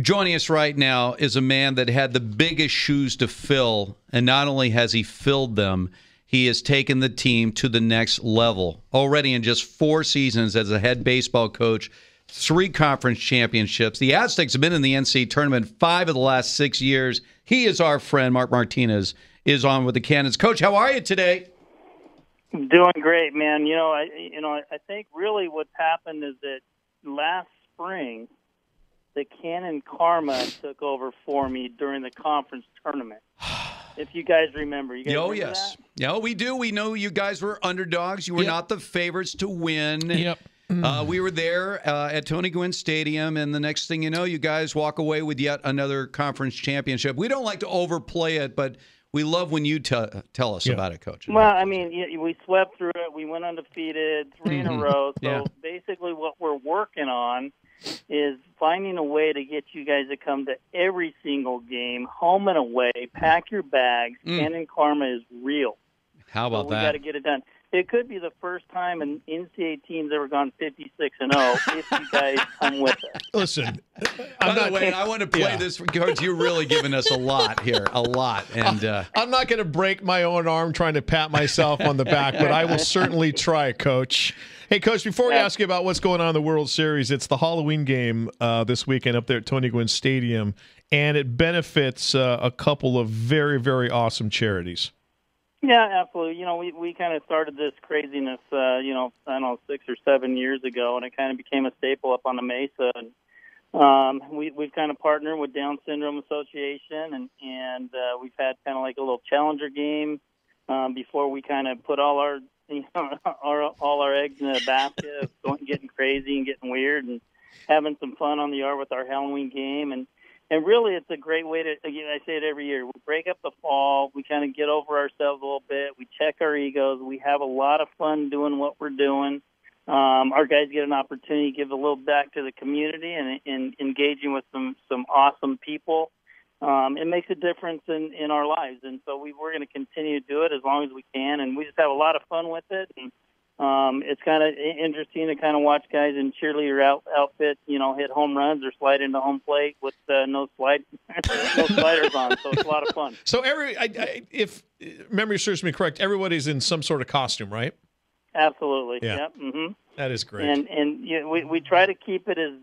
Joining us right now is a man that had the biggest shoes to fill, and not only has he filled them, he has taken the team to the next level. Already in just 4 seasons as a head baseball coach, 3 conference championships. The Aztecs have been in the NCAA tournament 5 of the last 6 years. He is our friend, Mark Martinez, is on with the Cannons. Coach, how are you today? Doing great, man. I think really what's happened is that last spring, the Cannon Karma took over for me during the conference tournament. If you guys remember. Yes. That? Yeah, we do. We know you guys were underdogs. You were not the favorites to win. Yep. We were there at Tony Gwynn Stadium, and the next thing you know, you guys walk away with yet another conference championship. We don't like to overplay it, but we love when you tell us about it, Coach. Well, I mean, we swept through it. We went undefeated 3 in a row. So basically what we're working on is finding a way to get you guys to come to every single game, home and away, pack your bags. Cannon Karma is real. How about that? We got to get it done. It could be the first time an NCAA team's ever gone 56-0 if you guys come with us. Listen, by the way, I want to play this, Coach. You're really giving us a lot here, a lot. And I'm not going to break my own arm trying to pat myself on the back, but I will certainly try, Coach. Hey, Coach, before we ask you about what's going on in the World Series, it's the Halloween game this weekend up there at Tony Gwynn Stadium, and it benefits a couple of very, very awesome charities. Yeah, absolutely. We kind of started this craziness, I don't know, 6 or 7 years ago, and it kind of became a staple up on the Mesa. And we've kind of partnered with Down Syndrome Association, and we've had kind of like a little challenger game before we kind of put all our all our eggs in a basket of getting crazy and getting weird and having some fun on the yard with our Halloween game. And really, it's a great way to, again, I say it every year, we break up the fall, we kind of get over ourselves a little bit, we check our egos, we have a lot of fun doing what we're doing. Our guys get an opportunity to give a little back to the community and engaging with some awesome people. It makes a difference in our lives, and so we're going to continue to do it as long as we can, and we just have a lot of fun with it. And it's kind of interesting to kind of watch guys in cheerleader outfit, hit home runs or slide into home plate with no sliders on. So it's a lot of fun. So if memory serves me correct, everybody's in some sort of costume, right? Absolutely. Yeah. Yep. Mm-hmm. That is great. And we try to keep it as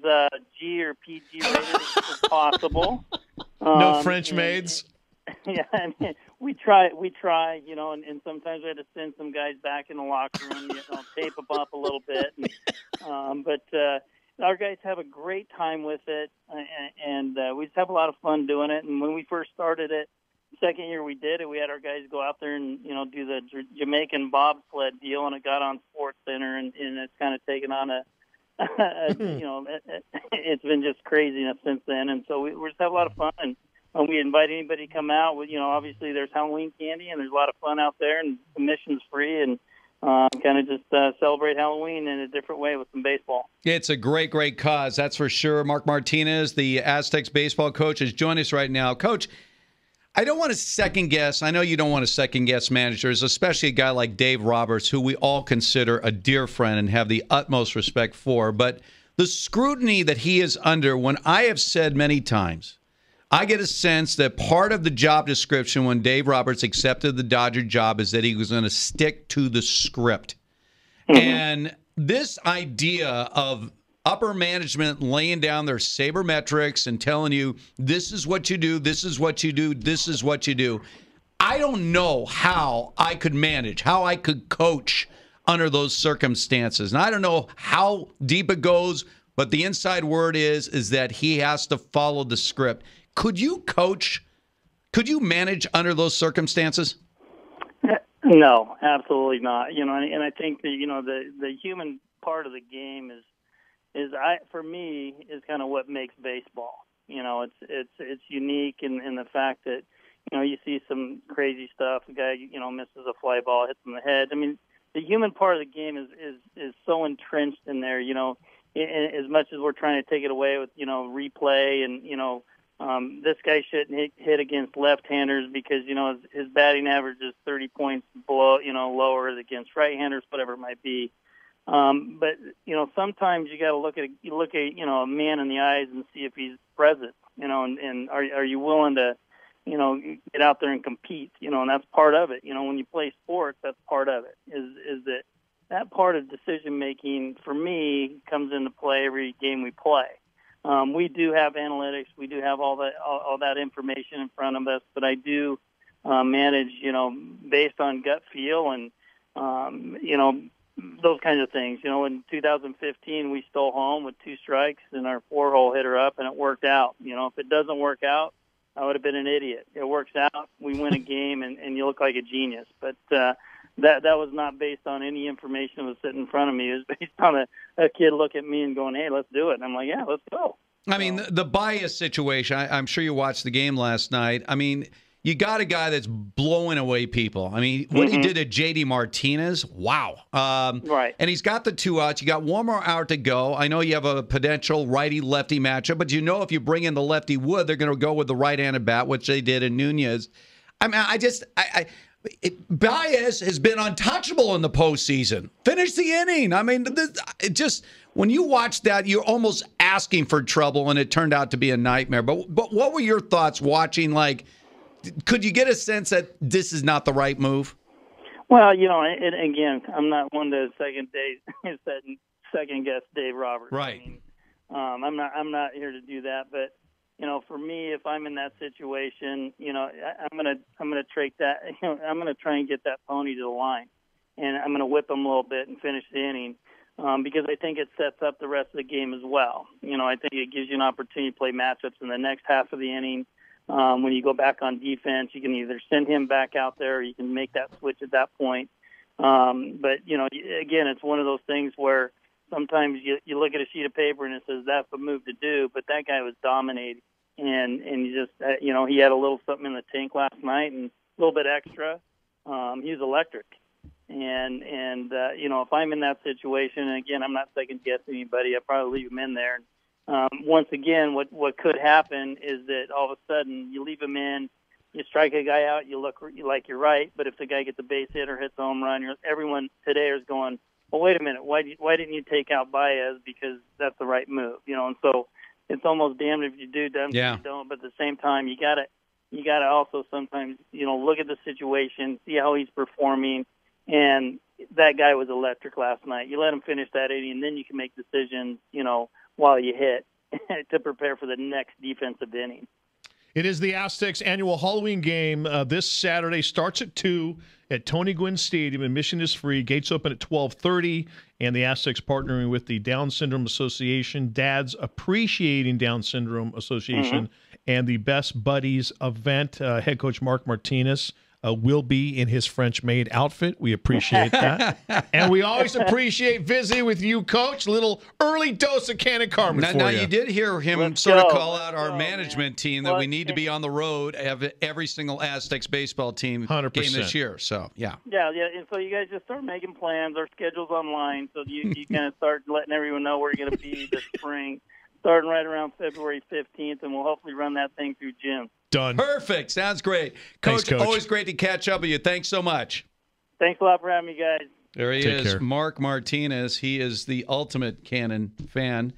G or PG rated as possible. No French maids. Yeah, I mean, we try, and sometimes we had to send some guys back in the locker room, tape them up a little bit. But our guys have a great time with it, and we just have a lot of fun doing it. And when we first started it, second year we did it, we had our guys go out there and, do the Jamaican bobsled deal, and it got on Sports Center, and it's kind of taken on it's been just craziness since then. And so we just have a lot of fun. And when we invite anybody to come out, obviously there's Halloween candy and there's a lot of fun out there, and admission's free, and kind of just celebrate Halloween in a different way with some baseball. It's a great, great cause, that's for sure. Mark Martinez, the Aztecs baseball coach, is joining us right now. Coach, I don't want to second guess. I know you don't want to second guess managers, especially a guy like Dave Roberts, who we all consider a dear friend and have the utmost respect for. But the scrutiny that he is under, when I have said many times, I get a sense that part of the job description when Dave Roberts accepted the Dodger job is that he was going to stick to the script. Mm-hmm. And this idea of upper management laying down their sabermetrics and telling you, this is what you do, this is what you do, this is what you do. I don't know how I could manage, how I could coach under those circumstances. And I don't know how deep it goes, but the inside word is that he has to follow the script. Could you coach? Could you manage under those circumstances? No, absolutely not. And I think that, the human part of the game is for me kind of what makes baseball. It's unique in the fact that you see some crazy stuff. The guy misses a fly ball, hits him in the head. I mean, the human part of the game is so entrenched in there. As much as we're trying to take it away with replay and this guy shouldn't hit against left-handers because his batting average is 30 points below lower against right-handers, whatever it might be. But sometimes you got to look at a man in the eyes and see if he's present. and are you willing to, get out there and compete, and that's part of it. When you play sports, that's part of it, is that part of decision making for me comes into play every game we play. We do have analytics, we do have all that information in front of us, but I do manage, based on gut feel and, those kinds of things. In 2015, we stole home with 2 strikes and our 4-hole hit her up, and it worked out. If it doesn't work out, I would have been an idiot. It works out, we win a game, and you look like a genius. But that was not based on any information that was sitting in front of me. It was based on a kid look at me and going, "Hey, let's do it." And I'm like, "Yeah, let's go." I mean, the bias situation, I'm sure you watched the game last night. I mean, you got a guy that's blowing away people. I mean, what he did to J.D. Martinez, wow. Right. And he's got the 2 outs. You got 1 more out to go. I know you have a potential righty-lefty matchup, but if you bring in the lefty Wood, they're going to go with the right-handed bat, which they did in Nunez. I mean, Baez has been untouchable in the postseason. Finish the inning. I mean, when you watch that, you're almost asking for trouble, and it turned out to be a nightmare. But what were your thoughts watching? Like, could you get a sense that this is not the right move? Well, and again, I'm not one to second guess Dave Roberts. Right. I mean, I'm not here to do that, but for me, if I'm in that situation, I'm gonna take that. I'm gonna try and get that pony to the line, and I'm gonna whip him a little bit and finish the inning, because I think it sets up the rest of the game as well. I think it gives you an opportunity to play matchups in the next half of the inning. When you go back on defense, you can either send him back out there, or you can make that switch at that point. But again, it's one of those things where sometimes you look at a sheet of paper and it says that's the move to do, but that guy was dominating, and you just he had a little something in the tank last night and a little bit extra. He was electric, and if I'm in that situation, and again, I'm not second guessing anybody, I'd probably leave him in there. Once again, what could happen is that all of a sudden you leave him in, you strike a guy out, you look like you're right, but if the guy gets a base hit or hits a home run, everyone today is going, well, wait a minute, why didn't you take out Baez, because that's the right move, and so it's almost damned if you do, damned if you don't, but at the same time, you gotta also sometimes, look at the situation, see how he's performing, and that guy was electric last night. You let him finish that inning, and then you can make decisions, while you hit to prepare for the next defensive inning. It is the Aztecs' annual Halloween game this Saturday. Starts at 2 at Tony Gwynn Stadium. Admission is free. Gates open at 12:30. And the Aztecs partnering with the Down Syndrome Association, Dads Appreciating Down Syndrome Association, and the Best Buddies event. Head coach Mark Martinez will be in his French-made outfit. We appreciate that. And we always appreciate visiting with you, Coach. A little early dose of Cannon Carmen for you. Now, you did hear him call out our management team that we need to be on the road, have every single Aztecs baseball team 100%. game this year. So, yeah. Yeah, and so you guys just start making plans. Our schedule's online, so you kind of start letting everyone know where you're going to be this spring, starting right around February 15th, and we'll hopefully run that thing through June. Done. Perfect. Sounds great. Thanks, Coach. Always great to catch up with you. Thanks so much. Thanks a lot for having me, guys. There he Take is, care. Mark Martinez. He is the ultimate Cannon fan.